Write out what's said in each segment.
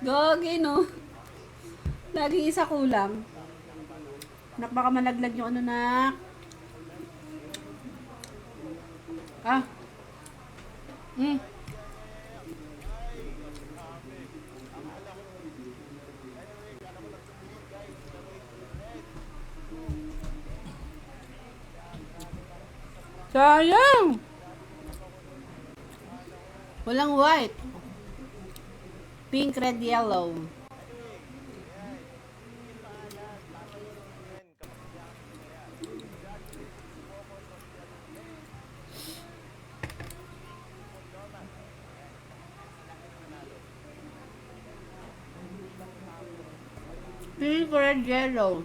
Gagi, no? Lagi isa kulang. Nak, baka malaglag yung ano, nak. Ah, mm. Sayang! Walang white. Pink, red, yellow. Pink, red, yellow.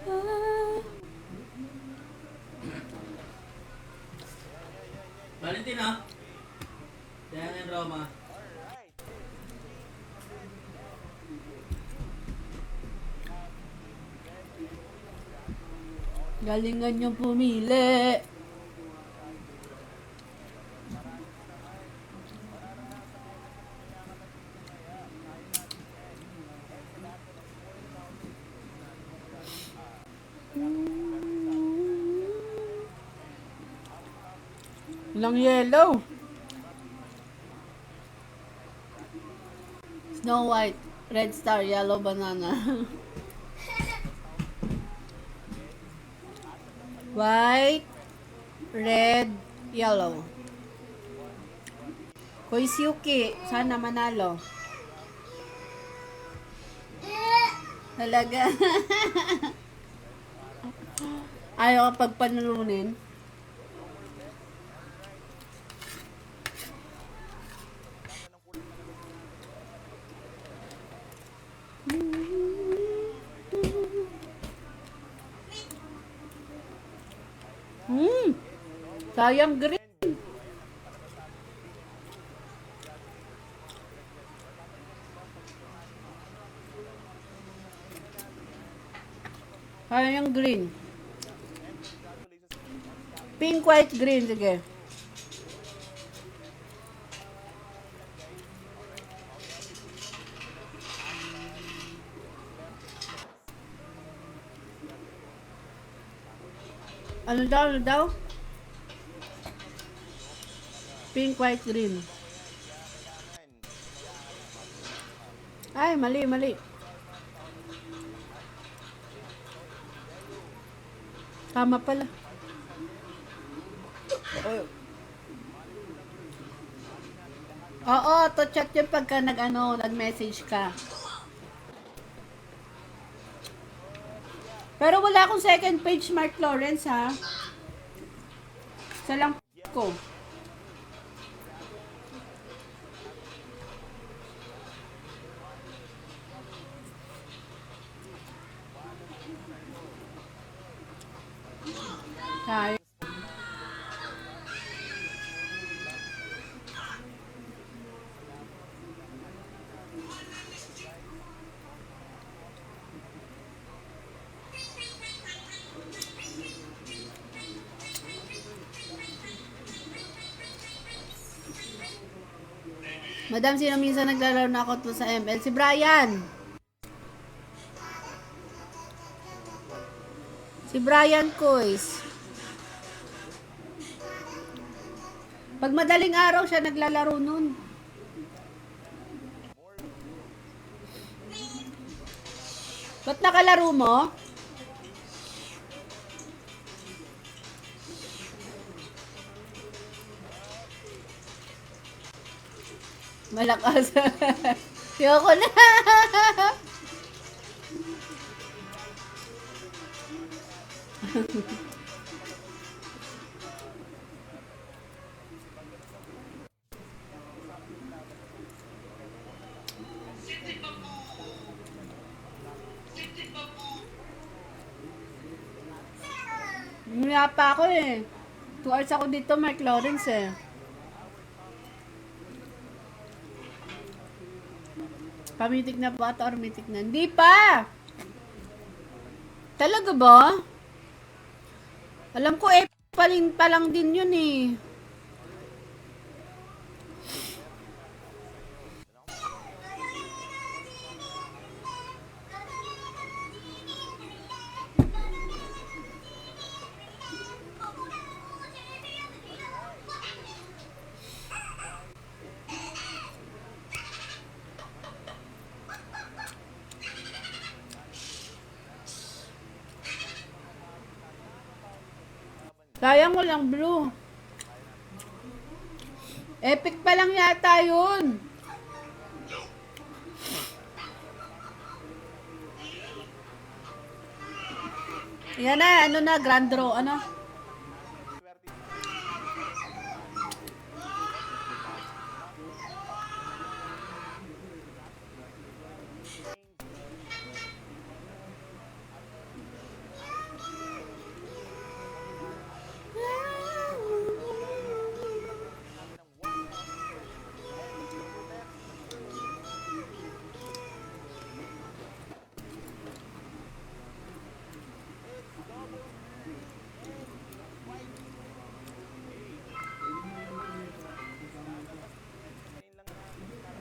Ah. Valentina, Diana and Roma. Galingan nyo pumili. Walang yellow. Snow White, Red Star, Yellow Banana. White, red, yellow. Koisyuki, sana manalo. Talaga. Ayaw ka pagpanalunin. Sayang green. Sayang green. Pink, white, green. Sige. Ano daw? Ano daw? Pink, white, green. Ay, mali, mali. Tama pala. Oo, to chat yun pagka nag-message ka. Pero wala akong second page, Mark Lawrence, ha? Isa lang ko. Kaya. Madam, sino minsan naglalaro na ako to sa ML? Si Brian. Si Brian Coys. Pag madaling araw siya naglalaro nun. Ba't nakalaro mo? Malakas. Yoko na. Mamaya pa ako eh. 2 hours ako dito, Mark Lawrence eh. Pamitik na po ata or mitik na? Hindi pa! Talaga ba? Alam ko eh, pa lang din yun eh. Sayang walang blue. Epic pa lang yata yun. Yan na, ano na, grand draw, ano?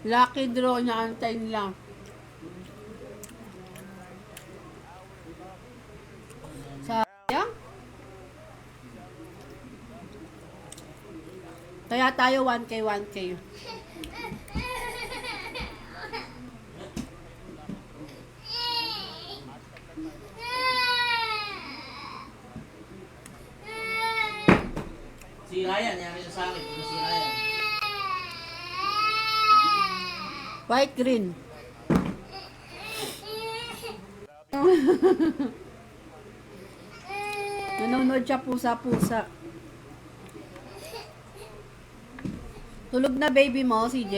Lucky draw niya, antayin lang. Sayang. Kaya tayo 1K, 1K. Si Ryan, yari siya sa akin. Ito si Ryan. White, green. Nanonood siya pusa-pusa. Tulog na baby mo, CJ.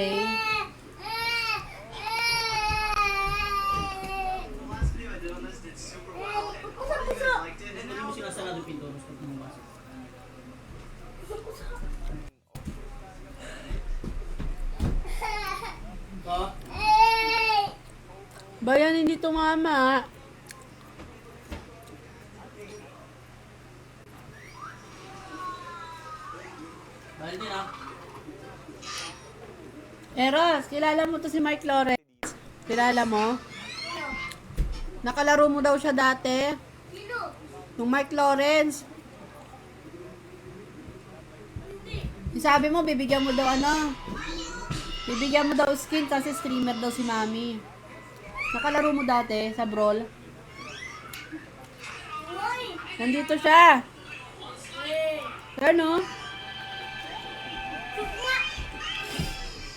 Hindi mo sinasarado yung pinto. Mas pag pumasok. Ito. Bayan, hindi tumama. Valentin ah. Eros, kilala mo to si Mike Lawrence? Kilala mo? Nakalaro mo daw siya dati? Yung Mike Lawrence. Sabi mo, bibigyan mo daw ano? Bibigyan mo daw skin kasi streamer daw si Mami. Nakalaro mo dati sa Brawl? Nandito siya. Ano?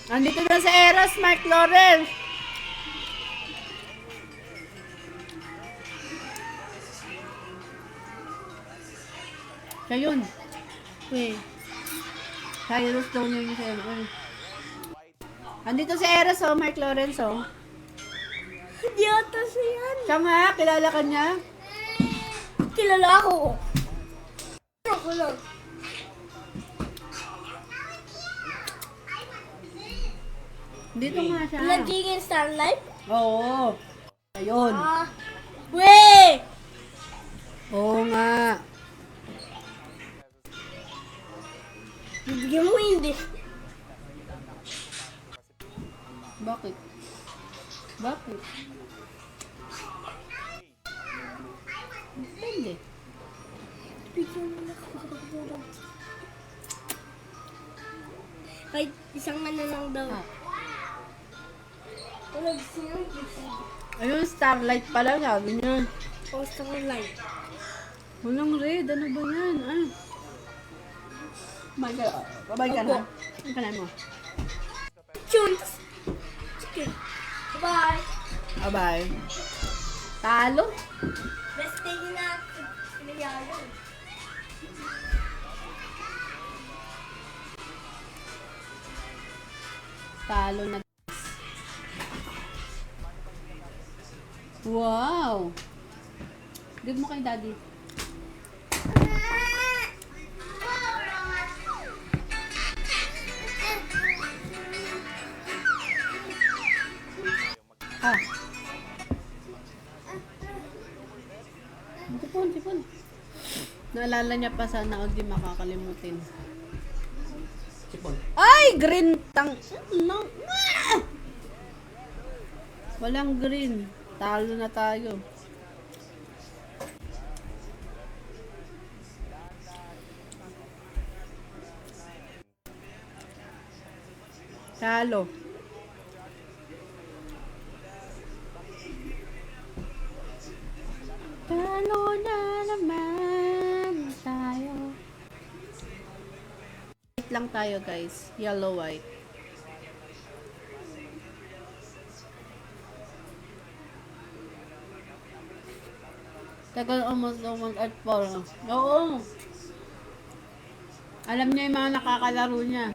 Nandito na sa Eros, Mike Lawrence. Siya yun. Wait. Cyrus daw niya yung sa'yo. Andito si Eros, oh, Mark Lawrence, oh. Hindi ata siya yan. Siya nga, kilala ka niya? Kilala ako. Ako lang. Dito nga siya. Laging in Starlight? Oo. Ayun. Weh! Oo nga. Bibigyan mo hindi. Bakit? Bakit? Depende. Bigyan mo na ako. Kahit isang ano lang daw. Ah. Wala gusto niya. Ayun, Starlight pala, sabi niya. O Starlight. Walang red. Ano ba yan? Ah. Babay ka na. Ang kanan mo. Chunks! Chicken. Bye! Bye-bye. Talo? Best day na pinayaya. Talo na. Wow! Give mo kay daddy. Ah. Sipon, sipon. Naalala niya pa sana o di makakalimutin. Sipon. Ay! Green tang... No. Ah! Walang green. Talo na tayo. Talo. Talo na naman tayo. White lang tayo guys. Yellow white. Tagal almost at 4. Oo. Alam niya yung mga nakakalaro niya.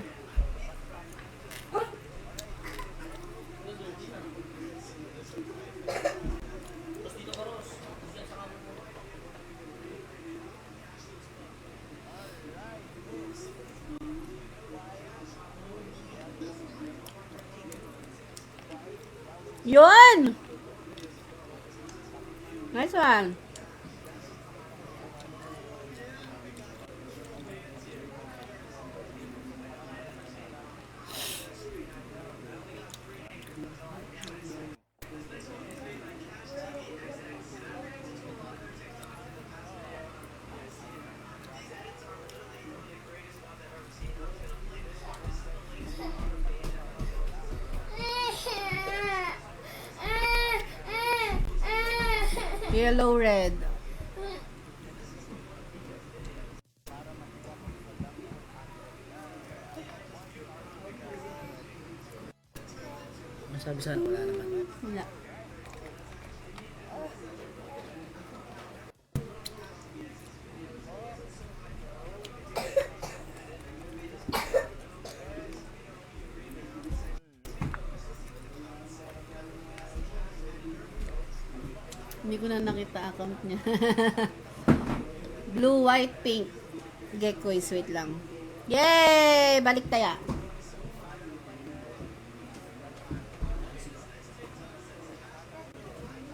Yun! Nice one. Yellow, red. Masabi saan? Wala naman. Wala. Hindi ko na nakita account niya. Blue, white, pink. Gecko, wait lang. Yay! Balik taya.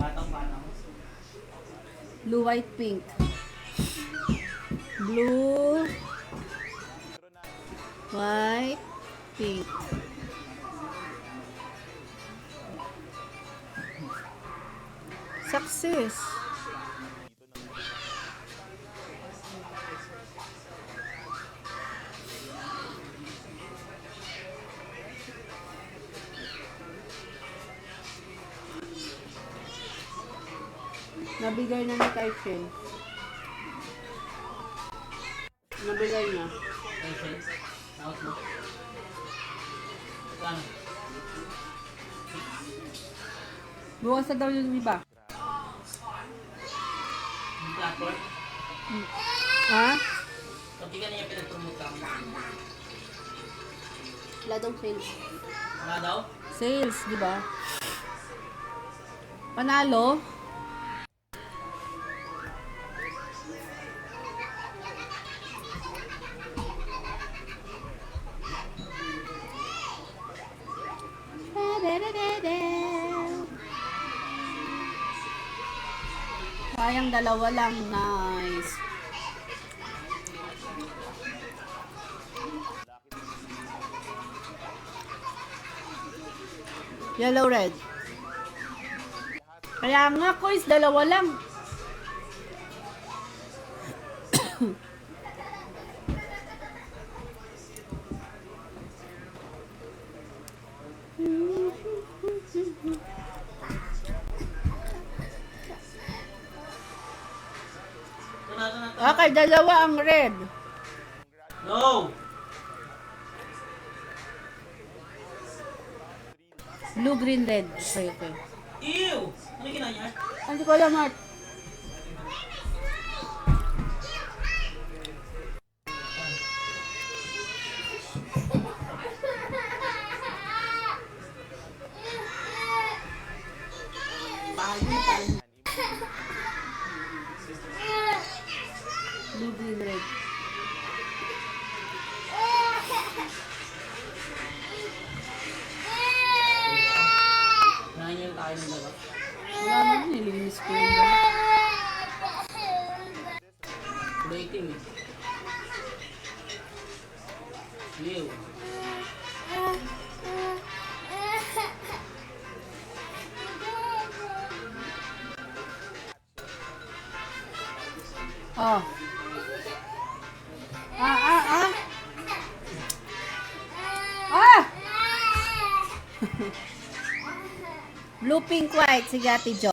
Patang. Blue, white, pink. Blue, white, pink. Success. Nabigay na ni Kaishin. Nabigay na. Okay. Out mo. Paano? Bukas na daw yung iba. Yung platform? Ha? Pati ka niya pinag-promote ka. Wala daw sales. Wala daw? Sales, di ba? Panalo? Sayang dalawa lang. Nice. Yellow, red. Kaya nga, Kois, dalawa lang. Okay, dalawa ang red. No! Blue, green, red. Okay, okay. Ew! Ano ginawa niya? Hindi ko alam, Art. Blue, green, red. Nangyayin tayo ng Oh. Ah! Ah! Blue, pink, white. Sige, Ate Jo.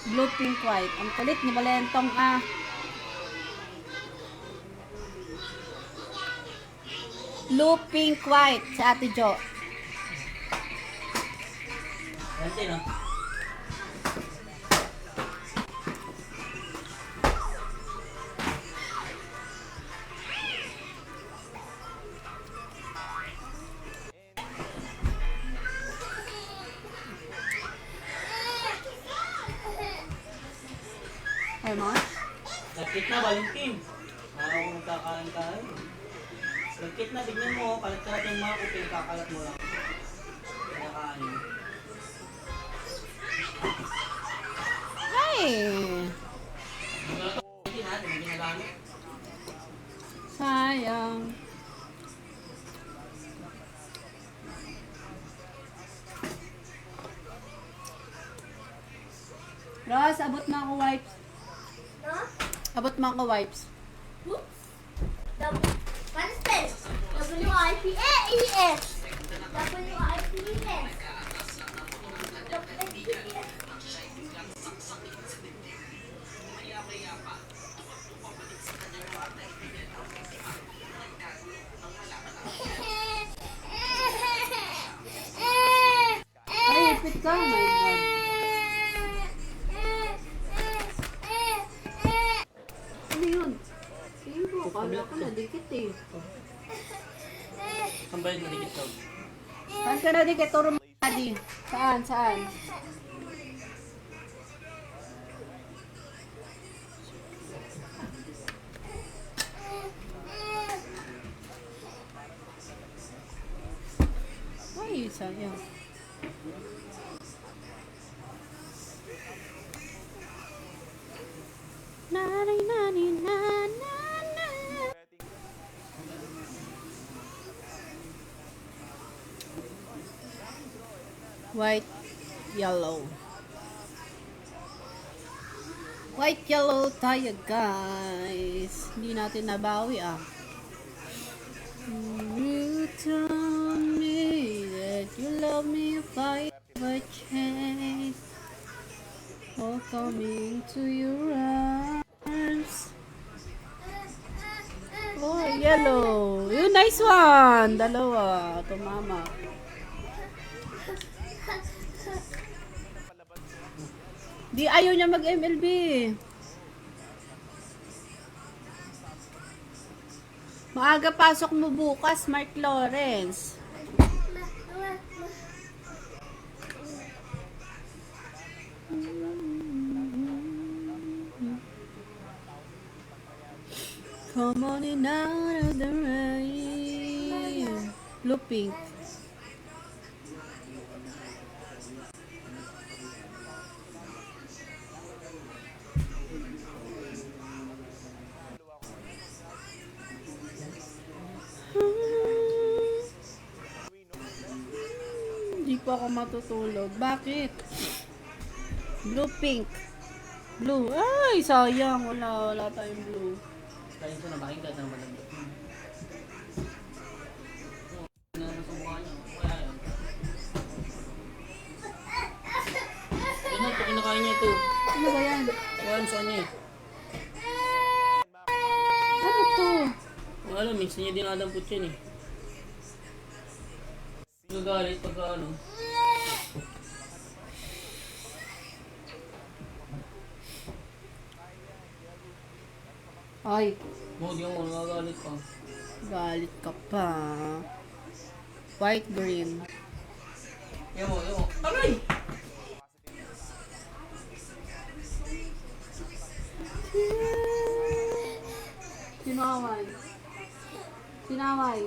Blue, pink, white. Ang kulit ni Valentong, ah. Blue, pink, white. Si Ate Jo. Ante, no? Ay mo? Sakit na, Valentin. Araw ko magkakain tayo. Sakit na, tignan mo. Kalat-kalat yung mga kupil, kakalat mo lang. Kinakain. Ay! Valentin ha, hindi ginagamit. Sayang. Ross, abot mo ako wipes. No? Abot mo ako wipes. Oops. What is this? W-I-P-A-E-S. W-I-P-E-S. Ay, ipit ka. Oh my God. Ano yun? Tingin ko, akala ko nadikit eh. Ang bayad na dikit daw. Saan ka nadikit? Turo mo, Adi. Saan? Saan? Ay, sayang. Nani, nani, na, na, na. White, yellow. White, yellow tayo, guys. Hindi natin nabawi, ah. You told me that you love me if I ever change. Oh, coming to your arms. Oh, yellow. Yun, nice one. Dalawa. Tumama. Di ayaw niya mag-MLB. Maaga pasok mo bukas, Mark Lawrence. Come on in out of the rain. Blue, pink. Hindi pa ako matutulog. Bakit? Blue, pink. Blue. Ay, sayang. Wala tayong blue. Kain ko na, baking kahit na malambot. Ano naman sa mukha niya? Wala yun. Ano ito, kinakain niya ito. Ano ba yan? Kuhaan saan niya eh. Ano to? Alam, minsan niya dinadampot yan eh. Nagagalit pagka ano. Ay, Mo, di mo, nagagalit pa. galit ka pa. White, green. Yan mo. Aray! Sinaway. Sinaway.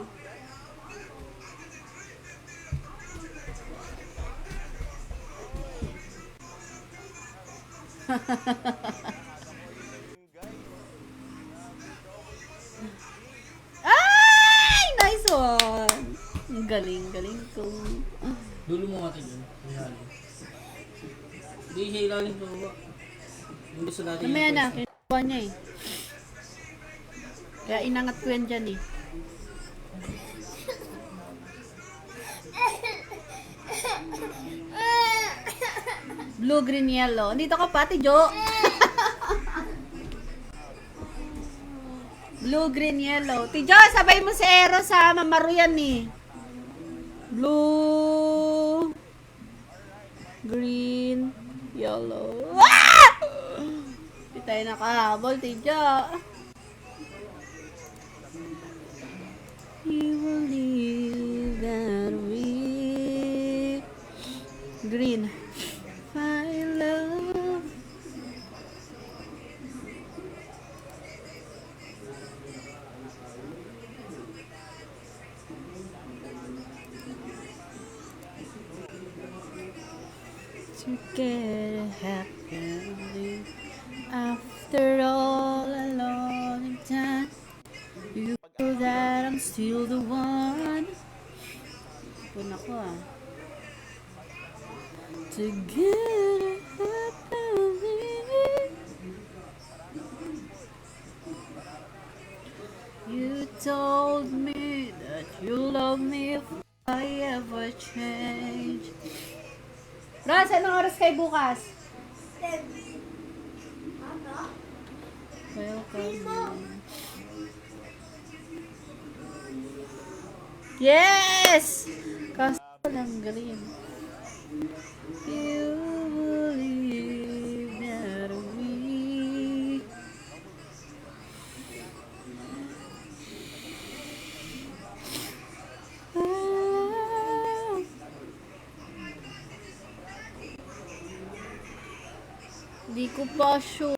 Ay! Nice one! Ang galing ko. Dulo mo natin yun. Ilalim. Hindi siya ilalim sa baba. Yung gusto natin Mamaya yung na, pwesto. kinuha niya eh. Kaya inangat ko yan dyan eh. Blue, green, yellow. Dito ka pati, Jo. Blue, green, yellow. Tijo, sabay mo si Eros ha. Mamaro yan eh. Blue, green, yellow. Ah! Di tayo nakahabol, Tijo. You will leave that way. Green. My love. Together happily after all a long time. You know that I'm still the one. Pun ako ah. Together happily. You told me that you love me if I ever change. Raz, anong oras kayo bukas? Welcome. Yes! Kaso lang green. You believe that we Di ko pa sure.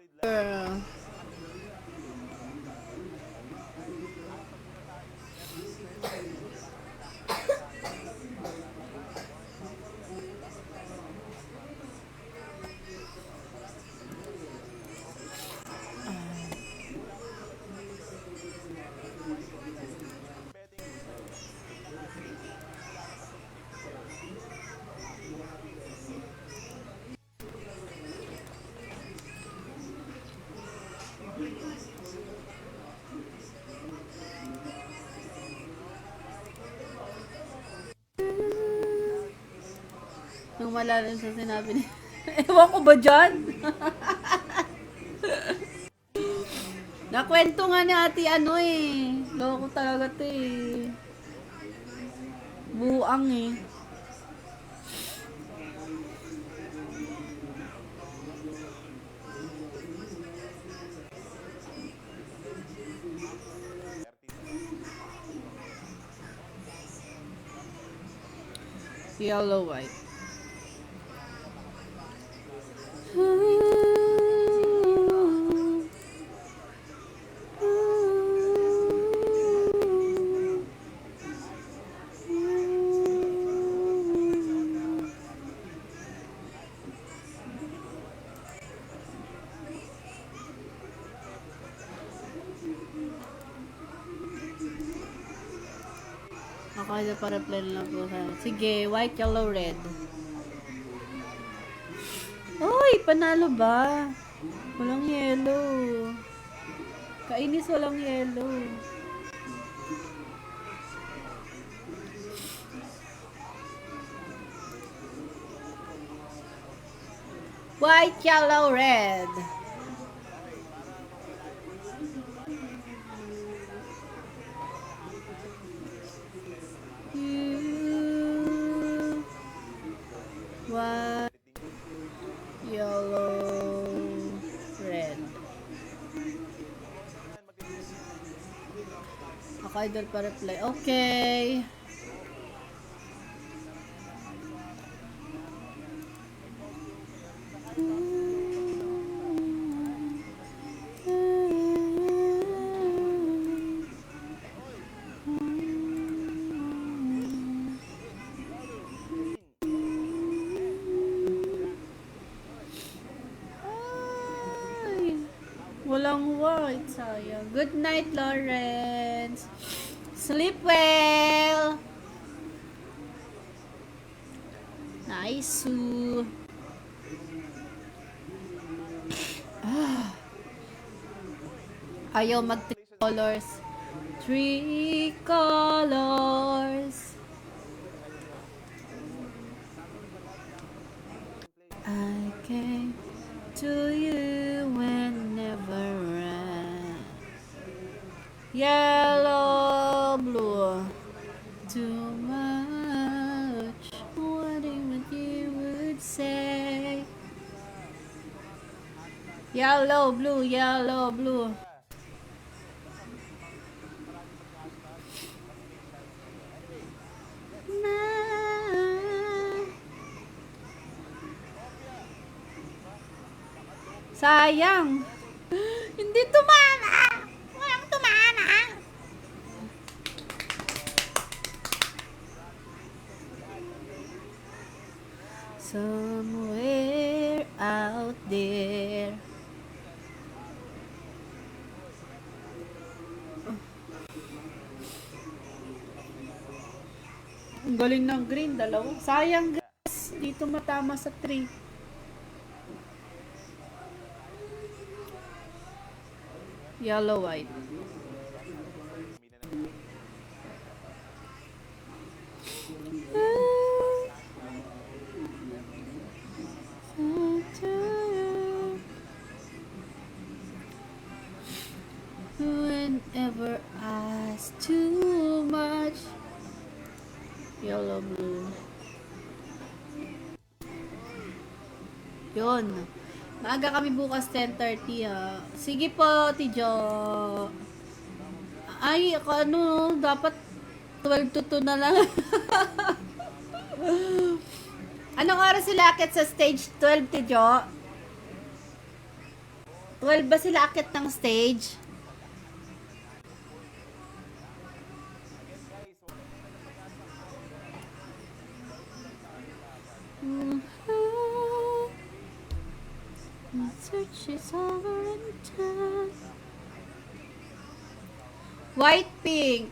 Nung malalim sa sinabi niya. Ewan ko ba dyan? Nakwento nga ni ate ano eh. Loko talaga to eh. Buang eh. Yellow, white. Ako na para plan lang po ha. Sige, white, yellow, red. Uy, panalo ba? Walang yellow. Kainis walang yellow. White, yellow, red. White, yellow, red. Ako idol pa reply. Okay. Walang white, sayang. Good night, Lawrence. Sleep well. Nice. Ayaw mag colors. Three colors. I came to you whenever red. Yellow, blue. Too much. Wondering what you would say. Yellow, blue, yellow, blue. Sayang. Hindi tumama. Walang tumama. Somewhere out there. Ang galing ng green, dalawa. Sayang guys, dito matama sa tree. Yellow, white. Whenever asked too much. Yellow, blue. Yun. Maaga kami bukas 10:30 ha. Sige po, Tijo. Ay, ano, dapat 12 to 2 na lang. Anong oras sila akit sa stage 12, Tijo? 12 ba sila akit ng stage? Search is over and done. White, pink.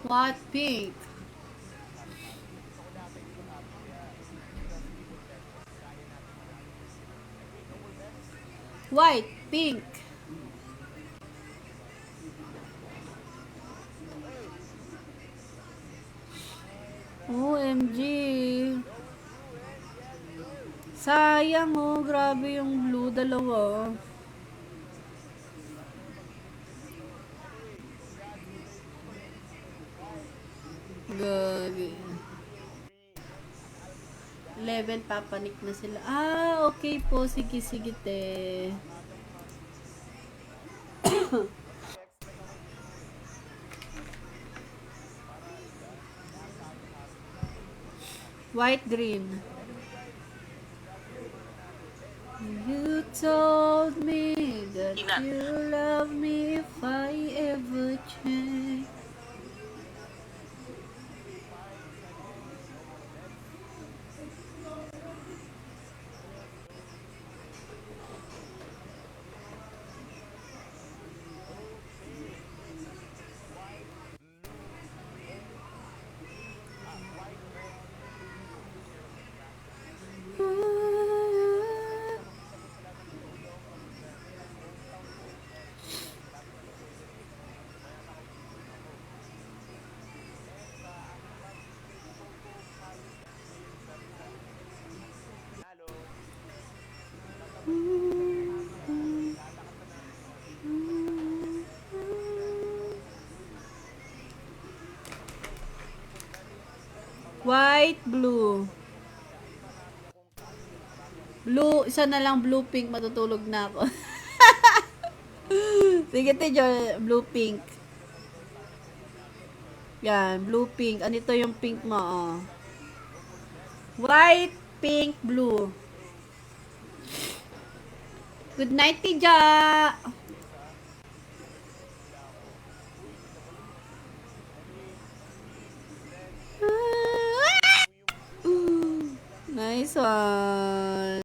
What pink? White, pink. OMG. Sayang oh, grabe yung blue, dalawa. Gagi. 11, papanik na sila. Ah, okay po. Sige, sige, te. White, green. You told me that you love me if I ever change. White, blue. Blue, isa na lang blue, pink, matutulog na ako. Sige, Tijo, blue, pink. Yan, blue, pink. Anito yung pink mo, oh. White, pink, blue. Good night, Tijo. Nice one.